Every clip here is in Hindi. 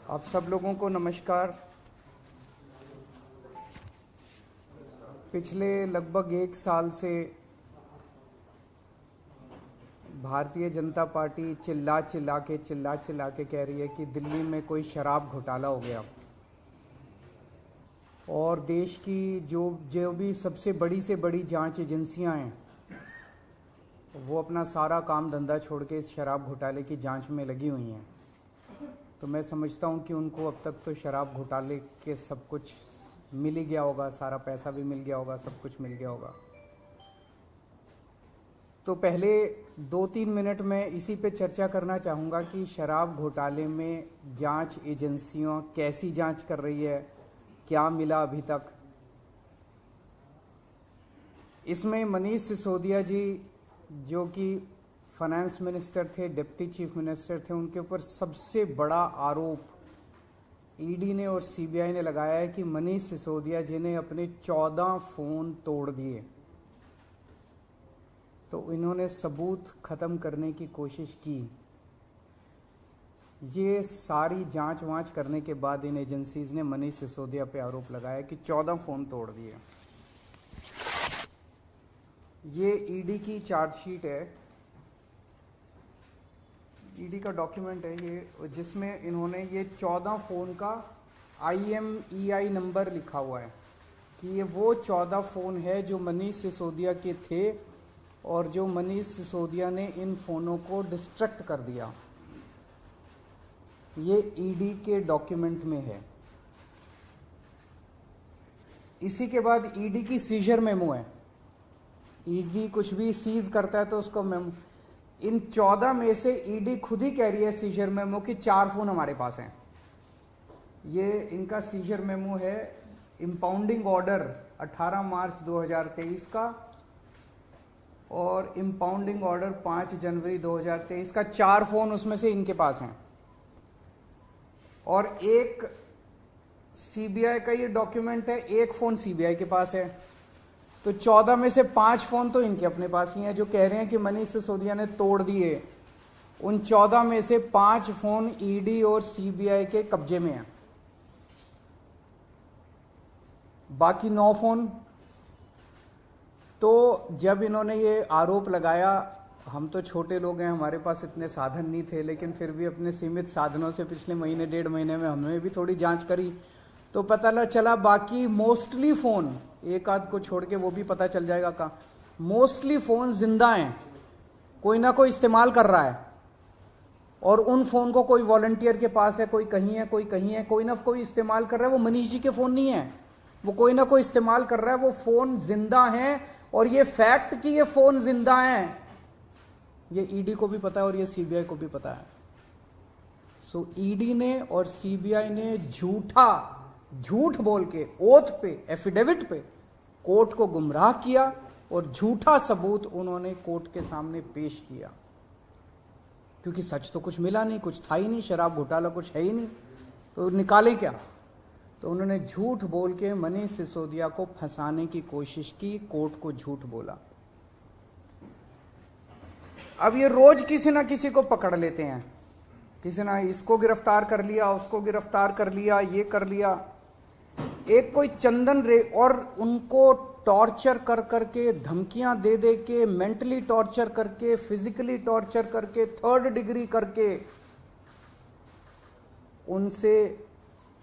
आप सब लोगों को नमस्कार। पिछले लगभग 1 साल से भारतीय जनता पार्टी चिल्ला चिल्ला के कह रही है कि दिल्ली में कोई शराब घोटाला हो गया और देश की जो भी सबसे बड़ी से बड़ी जांच एजेंसियां हैं वो अपना सारा काम धंधा छोड़ के इस शराब घोटाले की जांच में लगी हुई हैं। तो मैं समझता हूं कि उनको अब तक तो शराब घोटाले के सब कुछ मिल ही गया होगा, सारा पैसा भी मिल गया होगा, सब कुछ मिल गया होगा। तो पहले 2-3 मिनट में इसी पे चर्चा करना चाहूँगा कि शराब घोटाले में जांच एजेंसियां कैसी जांच कर रही है, क्या मिला अभी तक। इसमें मनीष सिसोदिया जी जो कि फाइनेंस मिनिस्टर थे, डिप्टी चीफ मिनिस्टर थे, उनके ऊपर सबसे बड़ा आरोप ईडी ने और सीबीआई ने लगाया है कि मनीष सिसोदिया जी ने अपने 14 फोन तोड़ दिए। तो इन्होंने सबूत खत्म करने की कोशिश की। ये सारी जांच वांच करने के बाद इन एजेंसीज ने मनीष सिसोदिया पे आरोप लगाया कि 14 फोन तोड़ दिए। ये ईडी की चार्जशीट है, ईडी का डॉक्यूमेंट है ये, जिसमें इन्होंने ये 14 फोन का IMEI नंबर लिखा हुआ है कि ये वो 14 फोन है जो मनीष सिसोदिया के थे और जो मनीष सिसोदिया ने इन फोनों को डिस्ट्रक्ट कर दिया। ये ईडी के डॉक्यूमेंट में है। इसी के बाद ईडी की सीजर मेमो है। ईडी कुछ भी सीज करता है तो उसको मेमो, इन 14 में से ईडी खुद ही कह रही है सीजर मेमो कि 4 फोन हमारे पास हैं। ये इनका सीजर मेमो है, इंपाउंडिंग ऑर्डर 18 मार्च 2023 का और इंपाउंडिंग ऑर्डर 5 जनवरी 2023 का। 4 फोन उसमें से इनके पास हैं और एक सीबीआई का ये डॉक्यूमेंट है, 1 फोन सीबीआई के पास है। तो 14 में से 5 फोन तो इनके अपने पास ही हैं जो कह रहे हैं कि मनीष सिसोदिया ने तोड़ दिए। उन 14 में से 5 फोन ईडी और सीबीआई के कब्जे में हैं, बाकी 9 फोन। तो जब इन्होंने ये आरोप लगाया, हम तो छोटे लोग हैं, हमारे पास इतने साधन नहीं थे, लेकिन फिर भी अपने सीमित साधनों से पिछले महीने 1.5 महीने में हमने भी थोड़ी जांच करी तो पता चला बाकी मोस्टली फोन, एक आध को छोड़ के वो भी पता चल जाएगा का, मोस्टली फोन जिंदा हैं, कोई ना कोई इस्तेमाल कर रहा है। और उन फोन को कोई वॉलंटियर के पास है, कोई कहीं है, कोई कहीं है, कोई ना कोई इस्तेमाल कर रहा है। वो मनीष जी के फोन नहीं है, वो कोई ना कोई इस्तेमाल कर रहा है। वो फोन जिंदा हैं और ये फैक्ट कि ये फोन जिंदा हैं ये ईडी को भी पता है और ये सीबीआई को भी पता है। सो ईडी ने और सीबीआई ने झूठ बोल के ओथ पे, एफिडेविट पे कोर्ट को गुमराह किया और झूठा सबूत उन्होंने कोर्ट के सामने पेश किया, क्योंकि सच तो कुछ मिला नहीं, कुछ था ही नहीं, शराब घोटाला कुछ है ही नहीं, तो निकाले क्या। तो उन्होंने झूठ बोल के मनीष सिसोदिया को फंसाने की कोशिश की, कोर्ट को झूठ बोला। अब ये रोज किसी ना किसी को पकड़ लेते हैं, किसी ना इसको गिरफ्तार कर लिया, उसको गिरफ्तार कर लिया, ये कर लिया। एक कोई चंदन रे, और उनको टॉर्चर कर करके, धमकियां दे दे के, मेंटली टॉर्चर करके, फिजिकली टॉर्चर करके, 3rd डिग्री करके उनसे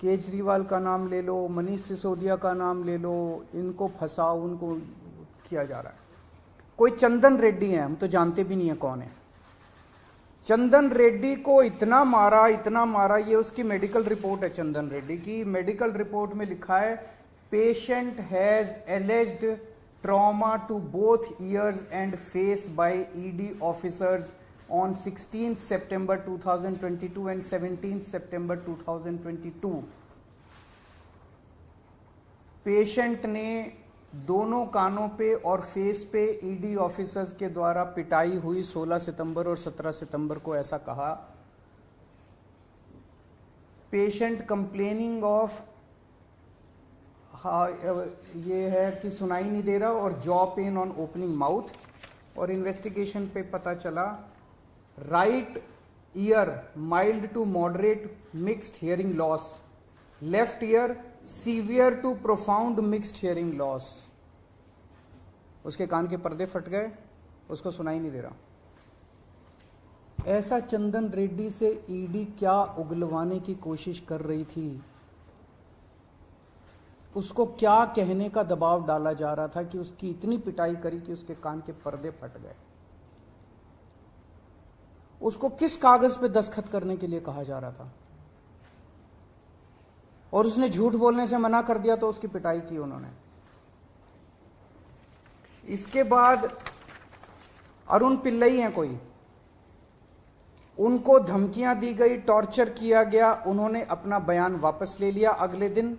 केजरीवाल का नाम ले लो, मनीष सिसोदिया का नाम ले लो, इनको फंसाओ, उनको किया जा रहा है। कोई चंदन रेड्डी है, हम तो जानते भी नहीं है कौन है। चंदन रेड्डी को इतना मारा, ये उसकी मेडिकल रिपोर्ट है। चंदन रेड्डी की मेडिकल रिपोर्ट में लिखा है, patient has alleged trauma to both ears and face by ED officers on 16 सितंबर 2022 एंड 17 सितंबर 2022। पेशेंट ने दोनों कानों पे और फेस पे ईडी ऑफिसर्स के द्वारा पिटाई हुई 16 सितंबर और 17 सितंबर को, ऐसा कहा। पेशेंट कंप्लेनिंग ऑफ, ये है कि सुनाई नहीं दे रहा, और jaw pain on opening mouth. और इन्वेस्टिगेशन पे पता चला right ear mild to moderate mixed hearing loss, left ear severe to profound mixed hearing loss. उसके कान के पर्दे फट गए, उसको सुनाई नहीं दे रहा। ऐसा चंदन रेड्डी से ईडी क्या उगलवाने की कोशिश कर रही थी? उसको क्या कहने का दबाव डाला जा रहा था कि उसकी इतनी पिटाई करी कि उसके कान के पर्दे फट गए? उसको किस कागज पे दस्तखत करने के लिए कहा जा रहा था? और उसने झूठ बोलने से मना कर दिया तो उसकी पिटाई की उन्होंने। इसके बाद अरुण पिल्लई हैं कोई, उनको धमकियां दी गई, टॉर्चर किया गया, उन्होंने अपना बयान वापस ले लिया अगले दिन।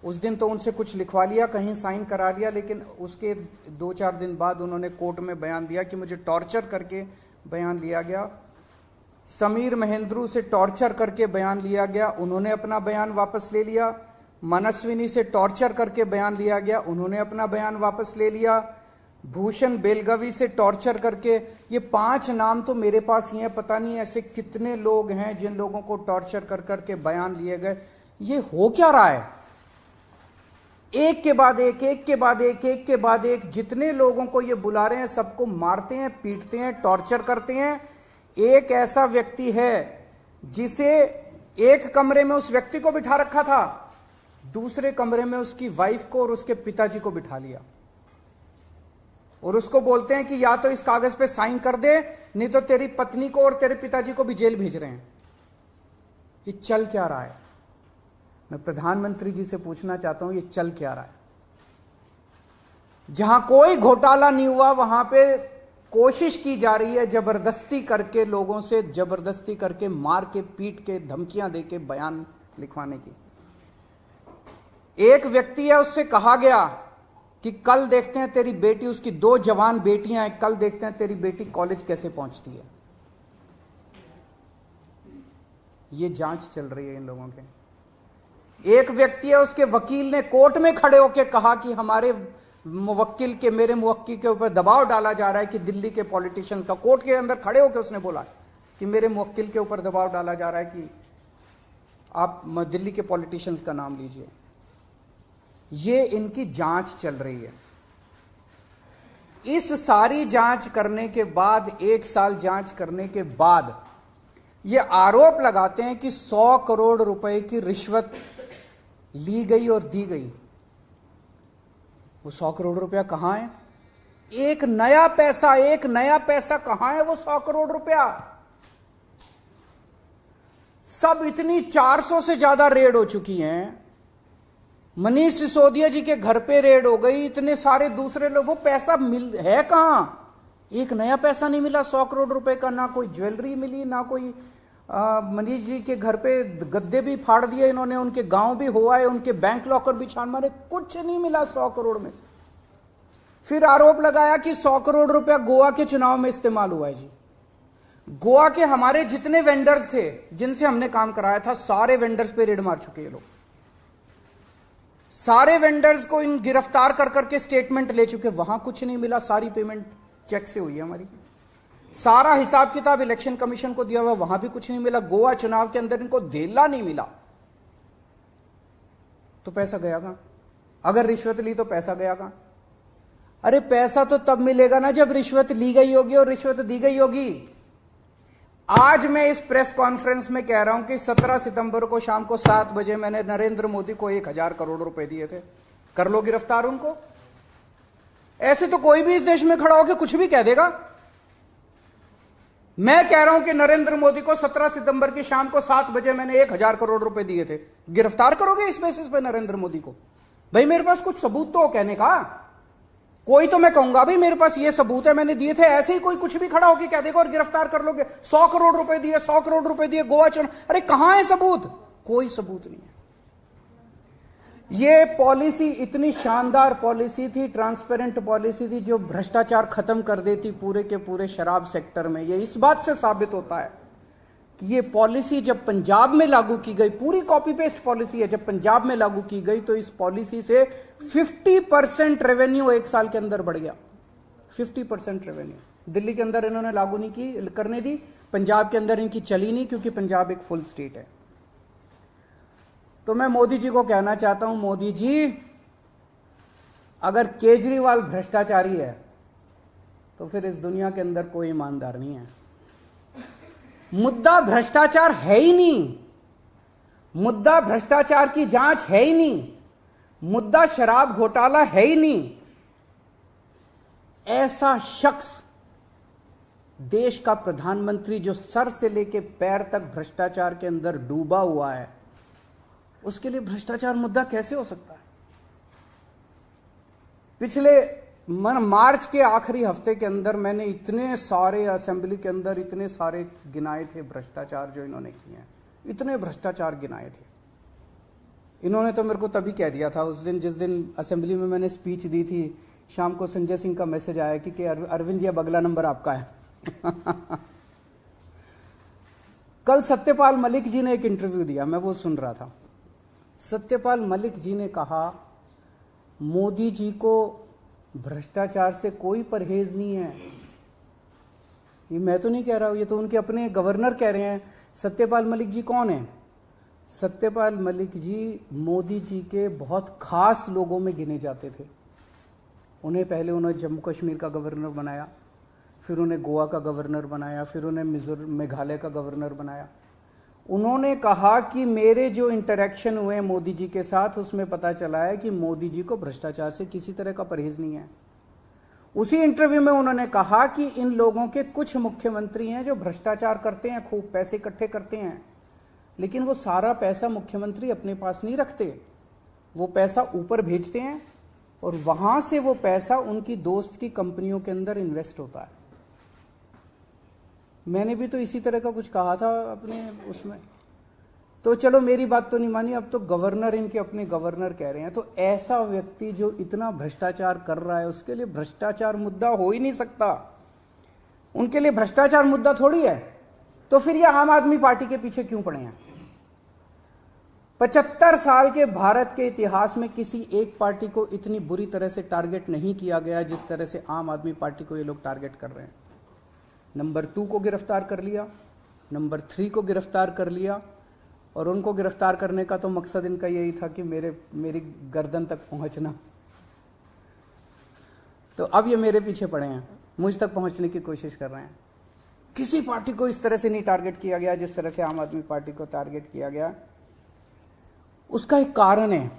उस दिन तो उनसे कुछ लिखवा लिया, कहीं साइन करा लिया, लेकिन उसके 2-4 दिन बाद उन्होंने कोर्ट में बयान दिया कि मुझे टॉर्चर करके बयान लिया गया। समीर महेंद्रू से टॉर्चर करके बयान लिया गया, उन्होंने अपना बयान वापस ले लिया। मनस्विनी से टॉर्चर करके बयान लिया गया, उन्होंने अपना बयान वापस ले लिया। भूषण बेलगवी से टॉर्चर करके, ये 5 नाम तो मेरे पास ही है, पता नहीं ऐसे कितने लोग हैं जिन लोगों को टॉर्चर कर करके बयान लिए गए। ये हो क्या रहा है? एक के बाद एक, एक के बाद एक, एक के बाद एक, जितने लोगों को ये बुला रहे हैं सबको मारते हैं, पीटते हैं, टॉर्चर करते हैं। एक ऐसा व्यक्ति है जिसे एक कमरे में उस व्यक्ति को बिठा रखा था, दूसरे कमरे में उसकी वाइफ को और उसके पिताजी को बिठा लिया, और उसको बोलते हैं कि या तो इस कागज पे साइन कर दे, नहीं तो तेरी पत्नी को और तेरे पिताजी को भी जेल भेज रहे हैं। ये चल क्या रहा है? मैं प्रधानमंत्री जी से पूछना चाहता हूं, ये चल क्या रहा है? जहां कोई घोटाला नहीं हुआ वहां पे कोशिश की जा रही है जबरदस्ती करके, लोगों से जबरदस्ती करके, मार के, पीट के, धमकियां दे के बयान लिखवाने की। एक व्यक्ति है, उससे कहा गया कि कल देखते हैं तेरी बेटी, उसकी 2 जवान बेटियां हैं, कल देखते हैं तेरी बेटी कॉलेज कैसे पहुंचती है। ये जांच चल रही है इन लोगों के। एक व्यक्ति है, उसके वकील ने कोर्ट में खड़े होकर कहा कि हमारे मुवक्किल के, मेरे मुवक्किल के ऊपर दबाव डाला जा रहा है कि दिल्ली के पॉलिटिशियंस का, कोर्ट के अंदर खड़े होकर उसने बोला कि मेरे मुवक्किल के ऊपर दबाव डाला जा रहा है कि आप दिल्ली के पॉलिटिशियंस का नाम लीजिए। ये इनकी जांच चल रही है। इस सारी जांच करने के बाद, 1 साल जांच करने के बाद, ये आरोप लगाते हैं कि 100 करोड़ रुपए की रिश्वत ली गई और दी गई। वो 100 करोड़ रुपया कहां है? एक नया पैसा कहां है वो 100 करोड़ रुपया? सब इतनी 400 से ज्यादा रेड हो चुकी हैं। मनीष सिसोदिया जी के घर पे रेड हो गई, इतने सारे दूसरे लोग, वो पैसा है कहां? एक नया पैसा नहीं मिला 100 करोड़ रुपए का, ना कोई ज्वेलरी मिली, ना कोई मनीष जी के घर पे गद्दे भी फाड़ दिए इन्होंने, उनके गांव भी हुआ है, उनके बैंक लॉकर भी छान मारे, कुछ नहीं मिला 100 करोड़ में से। फिर आरोप लगाया कि 100 करोड़ रुपया गोवा के चुनाव में इस्तेमाल हुआ है। जी, गोवा के हमारे जितने वेंडर्स थे जिनसे हमने काम कराया था, सारे वेंडर्स पे रेड मार चुके ये लोग। सारे वेंडर्स को इन गिरफ्तार कर करके स्टेटमेंट ले चुके, वहां कुछ नहीं मिला, सारी पेमेंट चेक से हुई है हमारी। सारा हिसाब किताब इलेक्शन कमीशन को दिया हुआ, वहां भी कुछ नहीं मिला। गोवा चुनाव के अंदर इनको धेला नहीं मिला, तो पैसा गया कहां? अगर रिश्वत ली तो पैसा गया कहां? अरे पैसा तो तब मिलेगा ना जब रिश्वत ली गई होगी और रिश्वत दी गई होगी। आज मैं इस प्रेस कॉन्फ्रेंस में कह रहा हूं कि 17 सितंबर को शाम को 7 बजे मैंने नरेंद्र मोदी को 1000 करोड़ रुपए दिए थे। कर लो गिरफ्तार उनको। ऐसे तो कोई भी इस देश में खड़ा होकर कुछ भी कह देगा। मैं कह रहा हूं कि नरेंद्र मोदी को 17 सितंबर की शाम को 7 बजे मैंने 1000 करोड़ रुपए दिए थे। गिरफ्तार करोगे इस बेसिस पे नरेंद्र मोदी को? भाई मेरे पास कुछ सबूत तो हो कहने का। कोई तो मैं कहूंगा भाई मेरे पास ये सबूत है, मैंने दिए थे। ऐसे ही कोई कुछ भी खड़ा होकर कह देगा और गिरफ्तार कर लोगे। 100 करोड़ रुपए दिए, 100 करोड़ रुपए दिए गोवा चुनाव। अरे कहां है सबूत? कोई सबूत नहीं है। ये पॉलिसी इतनी शानदार पॉलिसी थी, ट्रांसपेरेंट पॉलिसी थी, जो भ्रष्टाचार खत्म कर देती पूरे के पूरे शराब सेक्टर में। ये इस बात से साबित होता है कि ये पॉलिसी जब पंजाब में लागू की गई, पूरी कॉपी पेस्ट पॉलिसी है, जब पंजाब में लागू की गई तो इस पॉलिसी से 50% रेवेन्यू 1 साल के अंदर बढ़ गया। 50% रेवेन्यू दिल्ली के अंदर इन्होंने लागू नहीं की, करने दी, पंजाब के अंदर इनकी चली नहीं, क्योंकि पंजाब एक फुल स्टेट है। तो मैं मोदी जी को कहना चाहता हूं, मोदी जी अगर केजरीवाल भ्रष्टाचारी है तो फिर इस दुनिया के अंदर कोई ईमानदार नहीं है। मुद्दा भ्रष्टाचार है ही नहीं, मुद्दा भ्रष्टाचार की जांच है ही नहीं, मुद्दा शराब घोटाला है ही नहीं। ऐसा शख्स देश का प्रधानमंत्री जो सर से लेकर पैर तक भ्रष्टाचार के अंदर डूबा हुआ है, उसके लिए भ्रष्टाचार मुद्दा कैसे हो सकता है? पिछले मार्च के आखिरी हफ्ते के अंदर मैंने इतने सारे असेंबली के अंदर इतने सारे गिनाए थे भ्रष्टाचार जो इन्होंने किए हैं, इतने भ्रष्टाचार गिनाए थे। इन्होंने तो मेरे को तभी कह दिया था उस दिन, जिस दिन असेंबली में मैंने स्पीच दी थी, शाम को संजय सिंह का मैसेज आया कि अरविंद जी अब अगला नंबर आपका है। कल सत्यपाल मलिक जी ने एक इंटरव्यू दिया, मैं वो सुन रहा था। सत्यपाल मलिक जी ने कहा मोदी जी को भ्रष्टाचार से कोई परहेज नहीं है। ये मैं तो नहीं कह रहा हूं, ये तो उनके अपने गवर्नर कह रहे हैं। सत्यपाल मलिक जी कौन है? सत्यपाल मलिक जी मोदी जी के बहुत खास लोगों में गिने जाते थे। पहले उन्हें जम्मू कश्मीर का गवर्नर बनाया, फिर उन्हें गोवा का गवर्नर बनाया, फिर उन्हें मेघालय का गवर्नर बनाया। उन्होंने कहा कि मेरे जो इंटरेक्शन हुए मोदी जी के साथ, उसमें पता चला है कि मोदी जी को भ्रष्टाचार से किसी तरह का परहेज नहीं है। उसी इंटरव्यू में उन्होंने कहा कि इन लोगों के कुछ मुख्यमंत्री हैं जो भ्रष्टाचार करते हैं, खूब पैसे इकट्ठे करते हैं, लेकिन वो सारा पैसा मुख्यमंत्री अपने पास नहीं रखते, वो पैसा ऊपर भेजते हैं और वहां से वो पैसा उनकी दोस्त की कंपनियों के अंदर इन्वेस्ट होता है। मैंने भी तो इसी तरह का कुछ कहा था अपने उसमें। तो चलो मेरी बात तो नहीं मानी, अब तो गवर्नर इनके अपने गवर्नर कह रहे हैं। तो ऐसा व्यक्ति जो इतना भ्रष्टाचार कर रहा है, उसके लिए भ्रष्टाचार मुद्दा हो ही नहीं सकता। उनके लिए भ्रष्टाचार मुद्दा थोड़ी है। तो फिर ये आम आदमी पार्टी के पीछे क्यों पड़े हैं? 75 साल के भारत के इतिहास में किसी एक पार्टी को इतनी बुरी तरह से टारगेट नहीं किया गया जिस तरह से आम आदमी पार्टी को ये लोग टारगेट कर रहे हैं। नंबर 2 को गिरफ्तार कर लिया, नंबर 3 को गिरफ्तार कर लिया, और उनको गिरफ्तार करने का तो मकसद इनका यही था कि मेरी गर्दन तक पहुंचना। तो अब ये मेरे पीछे पड़े हैं, मुझ तक पहुंचने की कोशिश कर रहे हैं। किसी पार्टी को इस तरह से नहीं टारगेट किया गया जिस तरह से आम आदमी पार्टी को टारगेट किया गया। उसका एक कारण है,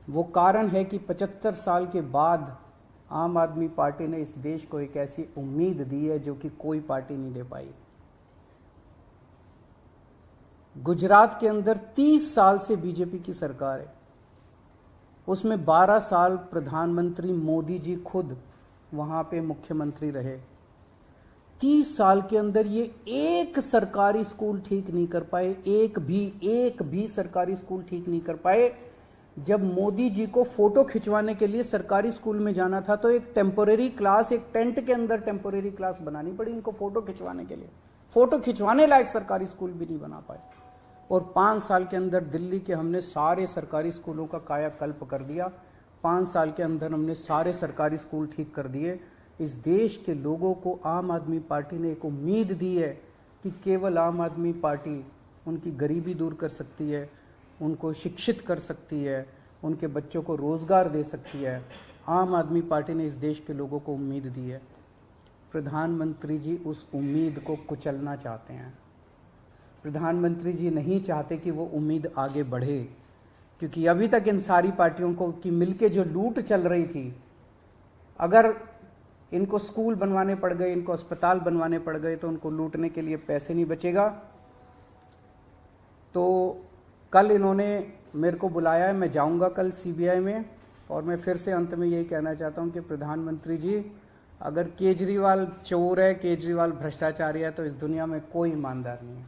वो कारण है कि 75 साल के बाद आम आदमी पार्टी ने इस देश को एक ऐसी उम्मीद दी है जो कि कोई पार्टी नहीं दे पाई। गुजरात के अंदर 30 साल से बीजेपी की सरकार है, उसमें 12 साल प्रधानमंत्री मोदी जी खुद वहां पे मुख्यमंत्री रहे। 30 साल के अंदर ये एक सरकारी स्कूल ठीक नहीं कर पाए, एक भी सरकारी स्कूल ठीक नहीं कर पाए। जब मोदी जी को फोटो खिंचवाने के लिए सरकारी स्कूल में जाना था तो एक टेम्पोरेरी क्लास, एक टेंट के अंदर टेम्पोरेरी क्लास बनानी पड़ी इनको फोटो खिंचवाने के लिए। फोटो खिंचवाने लायक सरकारी स्कूल भी नहीं बना पाए। और 5 साल के अंदर दिल्ली के हमने सारे सरकारी स्कूलों का कायाकल्प कर दिया। 5 साल के अंदर हमने सारे सरकारी स्कूल ठीक कर दिए। इस देश के लोगों को आम आदमी पार्टी ने एक उम्मीद दी है कि केवल आम आदमी पार्टी उनकी गरीबी दूर कर सकती है, उनको शिक्षित कर सकती है, उनके बच्चों को रोजगार दे सकती है। आम आदमी पार्टी ने इस देश के लोगों को उम्मीद दी है। प्रधानमंत्री जी उस उम्मीद को कुचलना चाहते हैं। प्रधानमंत्री जी नहीं चाहते कि वो उम्मीद आगे बढ़े, क्योंकि अभी तक इन सारी पार्टियों को की मिलके जो लूट चल रही थी, अगर इनको स्कूल बनवाने पड़ गए, इनको अस्पताल बनवाने पड़ गए, तो उनको लूटने के लिए पैसे नहीं बचेगा। तो कल इन्होंने मेरे को बुलाया है, मैं जाऊंगा कल सीबीआई में, और मैं फिर से अंत में यही कहना चाहता हूं कि प्रधानमंत्री जी, अगर केजरीवाल चोर है, केजरीवाल भ्रष्टाचारी है, तो इस दुनिया में कोई ईमानदार नहीं है।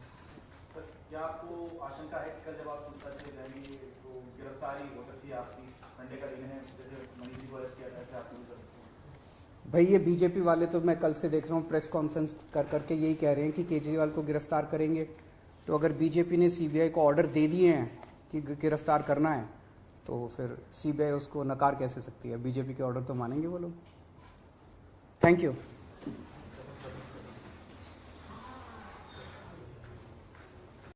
सर, क्या आपको आशंका है कि कल जब आप पूछताछ जाएंगे तो गिरफ्तारी हो सकती है आपकी? संडे का दिन है, जैसे मनीष जी को अरेस्ट किया था, आप नहीं कर सकते? भाई ये बीजेपी वाले तो मैं कल से देख रहा हूँ प्रेस कॉन्फ्रेंस कर करके यही कह रहे हैं कि केजरीवाल को गिरफ्तार करेंगे। तो अगर बीजेपी ने सीबीआई को ऑर्डर दे दिए हैं कि गिरफ्तार करना है, तो फिर सीबीआई उसको नकार कैसे सकती है? बीजेपी के ऑर्डर तो मानेंगे वो लोग। Thank you.